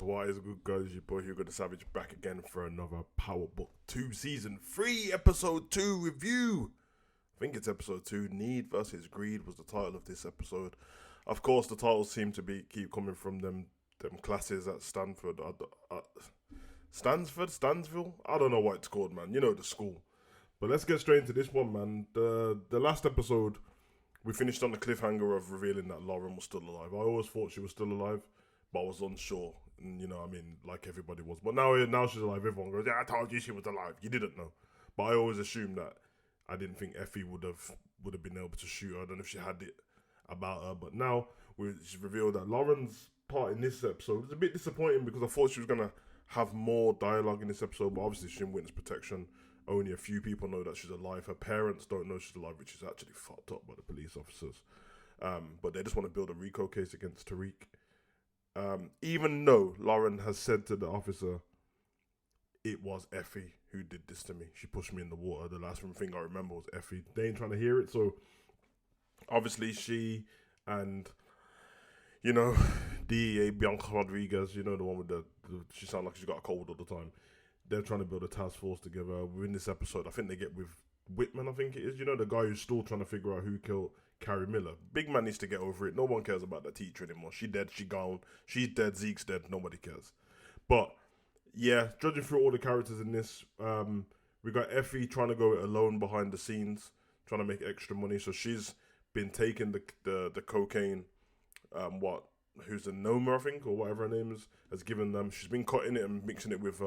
What is good, guys? Your boy Hugo the Savage back again for another Power Book 2 Season 3 Episode 2 review. I think it's Episode 2. Need versus Greed was the title of this episode. Of course, the titles seem to keep coming from them classes at Stanford. Stansville? I don't know what it's called, man. You know, the school. But let's get straight into this one, man. The last episode, we finished on the cliffhanger of revealing that Lauren was still alive. I always thought she was still alive, but I was unsure. And, you know, I mean, like everybody was. But now she's alive. Everyone goes, yeah, I told you she was alive. You didn't know. But I always assumed that. I didn't think Effie would have been able to shoot her. I don't know if she had it about her. But now she's revealed that Lauren's part in this episode is a bit disappointing because I thought she was going to have more dialogue in this episode. But obviously she's in witness protection. Only a few people know that she's alive. Her parents don't know she's alive, which is actually fucked up by the police officers. But they just want to build a RICO case against Tariq. Even though Lauren has said to the officer, it was Effie who did this to me. She pushed me in the water. The last thing I remember was Effie. They ain't trying to hear it. So obviously she and, you know, DEA Bianca Rodriguez, you know, the one with she sounds like she's got a cold all the time. They're trying to build a task force together. Within this episode, I think they get with Whitman, I think it is. You know, the guy who's still trying to figure out who killed Carrie Miller. Big man needs to get over it. No one cares about that teacher anymore. She dead, she gone. She's dead, Zeke's dead. Nobody cares. But, yeah, judging through all the characters in this, we got Effie trying to go it alone behind the scenes, trying to make extra money. So she's been taking the cocaine, who's a Noma, I think, or whatever her name is, has given them. She's been cutting it and mixing it with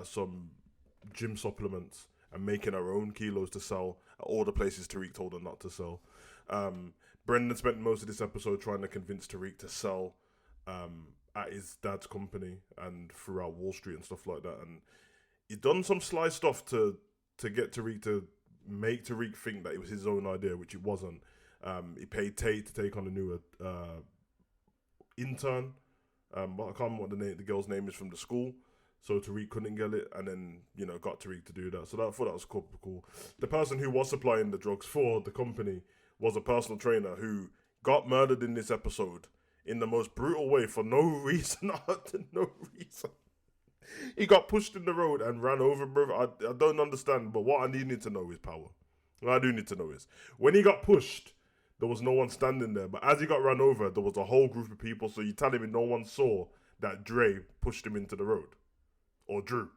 some gym supplements and making her own kilos to sell at all the places Tariq told her not to sell. Brendan spent most of this episode trying to convince Tariq to sell at his dad's company and throughout Wall Street and stuff like that. And he done some sly stuff to get Tariq to make Tariq think that it was his own idea, which it wasn't. He paid Tate to take on a new intern. But I can't remember what the girl's name is from the school. So Tariq couldn't get it, and then, you know, got Tariq to do that. So I thought that was cool. The person who was supplying the drugs for the company was a personal trainer who got murdered in this episode in the most brutal way for no reason. No reason. He got pushed in the road and ran over, bro. I don't understand, but what I need to know is power. What I do need to know is, when he got pushed, there was no one standing there. But as he got run over, there was a whole group of people. So you telling me no one saw that Dre pushed him into the road? Or Drew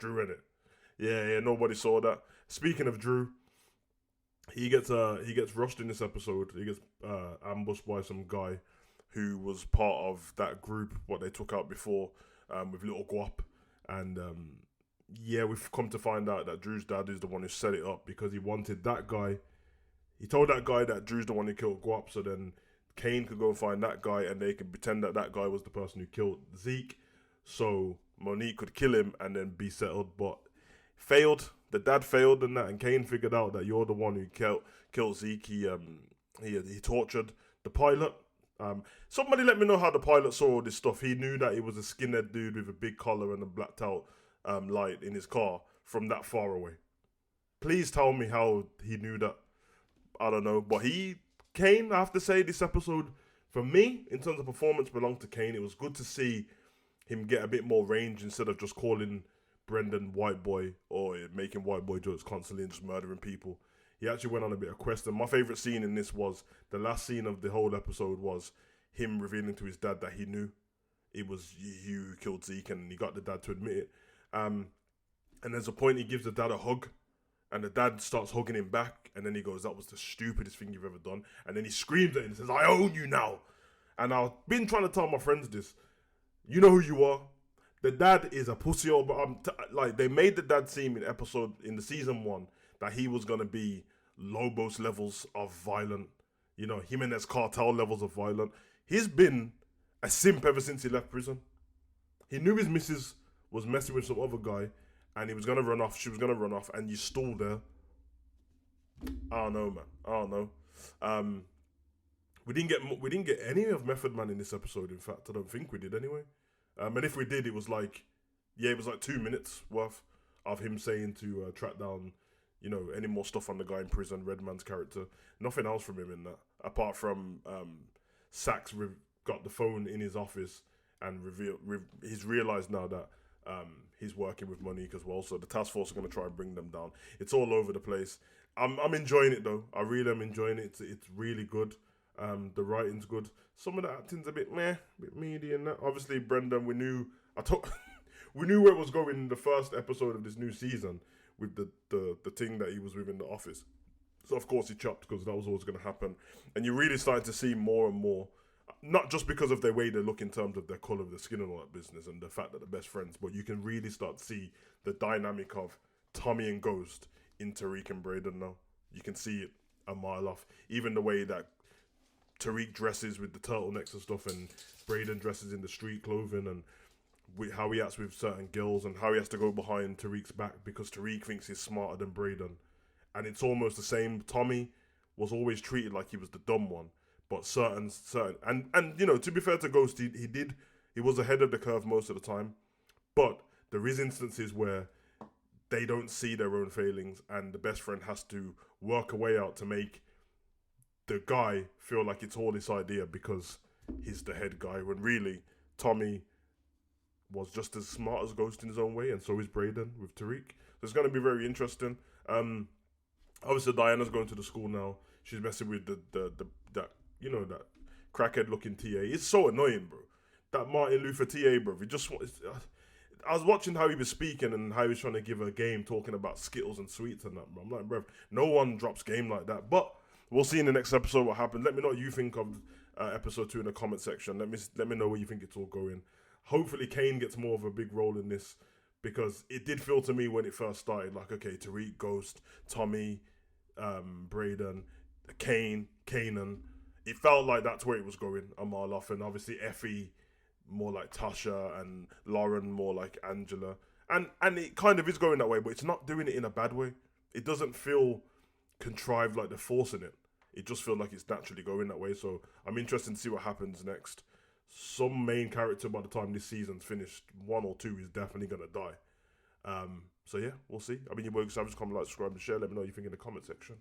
in it. Yeah, nobody saw that. Speaking of Drew, he gets rushed in this episode. He gets ambushed by some guy who was part of that group, what they took out before, with Little Guap. And we've come to find out that Drew's dad is the one who set it up because he wanted that guy. He told that guy that Drew's the one who killed Guap, so then Kane could go and find that guy and they could pretend that guy was the person who killed Zeke. So Monique could kill him and then be settled, but failed. The dad failed in that, and Kane figured out that you're the one who killed Zeke. He tortured the pilot. Somebody let me know how the pilot saw all this stuff. He knew that he was a skinhead dude with a big collar and a blacked out light in his car from that far away. Please tell me how he knew that. I don't know, but Kane, I have to say, this episode, for me, in terms of performance, belonged to Kane. It was good to see him get a bit more range instead of just calling Brendan white boy or making white boy jokes constantly and just murdering people. He actually went on a bit of quest. And my favourite scene in this was, the last scene of the whole episode was him revealing to his dad that he knew it was you who killed Zeke, and he got the dad to admit it. And there's a point he gives the dad a hug, and the dad starts hugging him back, and then he goes, that was the stupidest thing you've ever done. And then he screams at him and says, I own you now. And I've been trying to tell my friends this. You know who you are. The dad is a pussy, but they made the dad seem in the season 1 that he was gonna be Lobos levels of violent, you know, Jimenez Cartel levels of violent. He's been a simp ever since he left prison. He knew his missus was messing with some other guy, and he was gonna run off. She was gonna run off, and you stalled there. I don't know, man. I don't know. We didn't get any of Method Man in this episode. In fact, I don't think we did anyway. And if we did, it was like 2 minutes worth of him saying to track down, you know, any more stuff on the guy in prison, Redman's character. Nothing else from him in that, apart from Sax got the phone in his office and he's realized now that he's working with Monique as well. So the task force are going to try and bring them down. It's all over the place. I'm enjoying it though. I really am enjoying it. It's really good. The writing's good. Some of the acting's a bit meh, a bit meaty and that. Obviously, Brendan, we knew where it was going in the first episode of this new season with the thing that he was with in the office. So of course he chopped because that was always going to happen. And you're really starting to see more and more, not just because of the way they look in terms of their colour of the skin and all that business and the fact that they're best friends, but you can really start to see the dynamic of Tommy and Ghost in Tariq and Brayden now. You can see it a mile off. Even the way that Tariq dresses with the turtlenecks and stuff, and Brayden dresses in the street clothing, and how he acts with certain girls, and how he has to go behind Tariq's back because Tariq thinks he's smarter than Brayden. And it's almost the same. Tommy was always treated like he was the dumb one, but certain and you know, to be fair to Ghost, he was ahead of the curve most of the time, but there is instances where they don't see their own failings, and the best friend has to work a way out to make the guy feel like it's all his idea because he's the head guy, when really Tommy was just as smart as Ghost in his own way, and so is Brayden with Tariq. So it's going to be very interesting. Obviously Diana's going to the school now. She's messing with that crackhead looking TA. It's so annoying, bro. That Martin Luther TA, bro. I was watching how he was speaking and how he was trying to give a game talking about Skittles and sweets and that, bro. I'm like, bro, no one drops game like that. But we'll see in the next episode what happens. Let me know what you think of episode 2 in the comment section. Let me know where you think it's all going. Hopefully Kane gets more of a big role in this, because it did feel to me when it first started like, okay, Tariq, Ghost, Tommy, Brayden, Kanan. It felt like that's where it was going a mile off, and obviously Effie more like Tasha and Lauren more like Angela. And it kind of is going that way, but it's not doing it in a bad way. It doesn't feel contrived like they're forcing it. It just feels like it's naturally going that way. So I'm interested to see what happens next. Some main character by the time this season's finished, 1 or 2, is definitely going to die. So yeah, we'll see. I mean, you're more excited, just comment, like, subscribe, and share. Let me know what you think in the comment section.